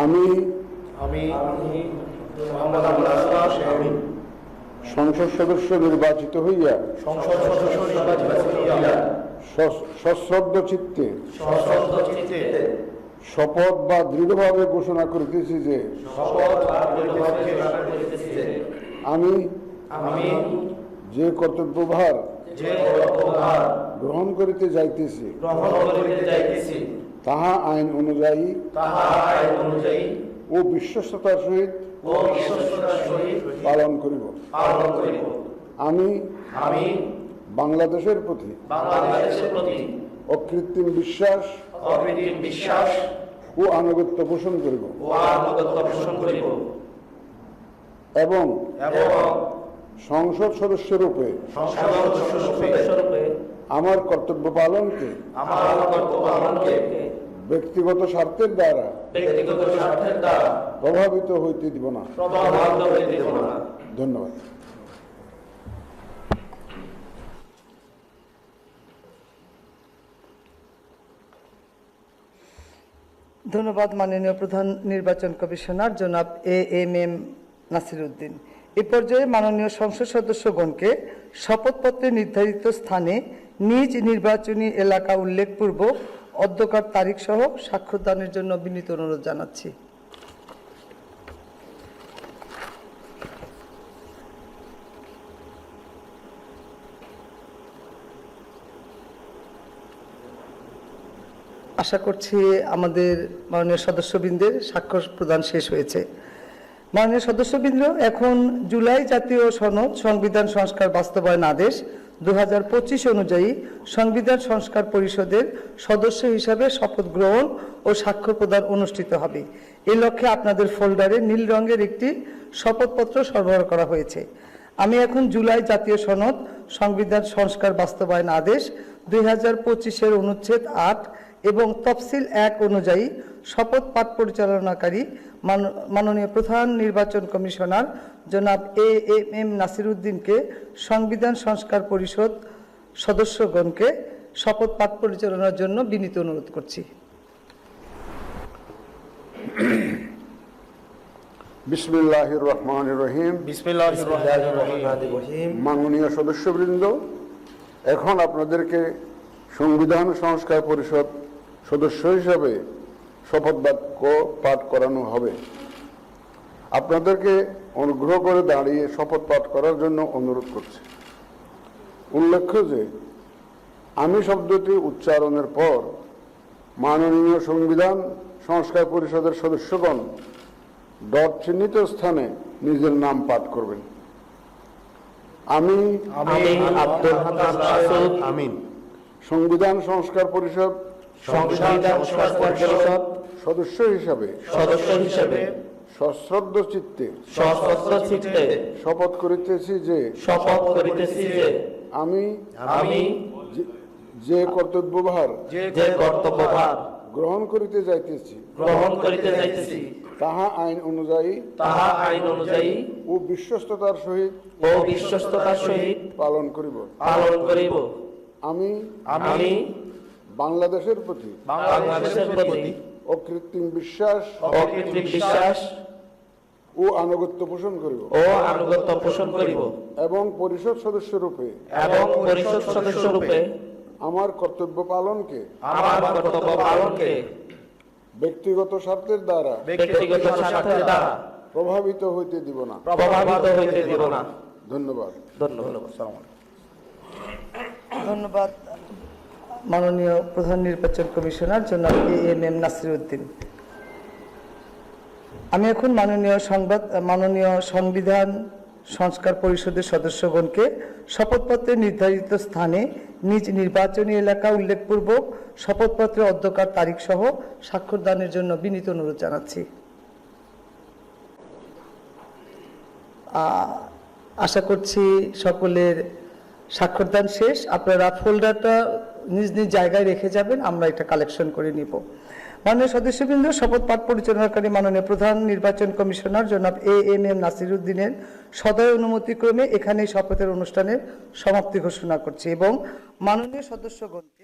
আমি সংসদ সদস্য নির্বাচিত হইয়া সশ্রদ্ধ চিত্তে শপথ বা দৃঢ়ভাবে ঘোষণা করিতেছি যে আমি যে কর্তব্যভার গ্রহণ করিতে যাইতেছি তাহা আইন অনুযায়ী ও বিশ্বস্ততার সহিত পালন করিব। আমি বাংলাদেশের প্রতি অকৃত্রিম বিশ্বাস ও আনুগত্য পোষণ করিব এবং সংসদ সদস্যরূপে আমার কর্তব্য পালনকে ব্যক্তিগত স্বার্থের দ্বারা প্রভাবিত হইতে দিব না। ধন্যবাদ। ধন্যবাদ মাননীয় প্রধান নির্বাচন কমিশনার জনাব এএমএম নাসির উদ্দিন। এ পর্যায়ে মাননীয় সংসদ সদস্যগণকে শপথপত্রে নির্ধারিত স্থানে নিজ নির্বাচনী এলাকা উল্লেখপূর্বক অধ্যকার তারিখ সহ স্বাক্ষরদানের জন্য বিনীত অনুরোধ জানাচ্ছি। আশা করছি আমাদের মাননীয় সদস্যবৃন্দের স্বাক্ষর প্রদান শেষ হয়েছে। মাননীয় সদস্যবৃন্দ, এখন জুলাই জাতীয় সনদ সংবিধান সংস্কার বাস্তবায়ন আদেশ 2025 অনুযায়ী সংবিধান সংস্কার পরিষদের সদস্য হিসাবে শপথ গ্রহণ ও স্বাক্ষর প্রদান অনুষ্ঠিত হবে। এই লক্ষ্যে আপনাদের ফোল্ডারে নীল রঙের একটি শপথপত্র সরবরাহ করা হয়েছে। আমি এখন জুলাই জাতীয় সনদ সংবিধান সংস্কার বাস্তবায়ন আদেশ 2025 অনুচ্ছেদ 8 এবং তফসিল 1 অনুযায়ী শপথ পাঠ পরিচালনাকারী মাননীয় প্রধান নির্বাচন কমিশনার জনাব এএমএম নাসির উদ্দিনকে সংবিধান সংস্কার পরিষদ সদস্যগণকে শপথ পাঠ পরিচালনার জন্য বিনীত অনুরোধ করছি। বিসমিল্লাহির রহমানির রহিম। মাননীয় সদস্যবৃন্দ, এখন আপনাদেরকে সংবিধান সংস্কার পরিষদ সদস্য হিসাবে শপথ বাক্য পাঠ করানো হবে। আপনাদেরকে অনুগ্রহ করে দাঁড়িয়ে শপথ পাঠ করার জন্য অনুরোধ করছি। উল্লেখ্য যে আমি শব্দটি উচ্চারণের পর মাননীয় সংবিধান সংস্কার পরিষদের সদস্যগণ ডট চিহ্নিত স্থানে নিজের নাম পাঠ করবেন। আমি আব্দুল হান্নান মাসুদ আমিন সংবিধান সংস্কার পরিষদ সদস্য হিসাবে সশ্রদ্ধ চিত্তে শপথ করিতেছি যে আমি যে কর্তব্যভার গ্রহণ করিতে যাইতেছি তাহা আইন অনুযায়ী ও বিশ্বস্ততার সহিত পালন করিব। আমি বাংলাদেশের প্রতি অকৃত্রিম বিশ্বাস ও আনুগত্য পোষণ করিব এবং পরিষদ সদস্যরূপে আমার কর্তব্য পালনকে ব্যক্তিগত স্বার্থের দ্বারা প্রভাবিত হইতে দিব না। ধন্যবাদ। ধন্যবাদ মাননীয় প্রধান নির্বাচন কমিশনার জনাব এএমএম নাসির উদ্দিন। আমি এখন মাননীয় সংবিধান সংস্কার পরিষদের সদস্যগণকে শপথপত্রে নির্ধারিত স্থানে নিজ নির্বাচনী এলাকা উল্লেখপূর্বক শপথপত্রের অধ্যকার তারিখ সহ স্বাক্ষরদানের জন্য বিনীত অনুরোধ জানাচ্ছি। আশা করছি সকলের স্বাক্ষরদান শেষ। আপনারা ফোল্ডারটা নিজ নিজ জায়গায় রেখে যাবেন, আমরা এটা কালেকশন করে নিব। মাননীয় সদস্যবৃন্দ, শপথ পাঠ পরিচালনাকারী মাননীয় প্রধান নির্বাচন কমিশনার জনাব এএমএম নাসির উদ্দিনের সদয় অনুমতিক্রমে এখানে শপথের অনুষ্ঠানের সমাপ্তি ঘোষণা করছি এবং মাননীয় সদস্যগণকে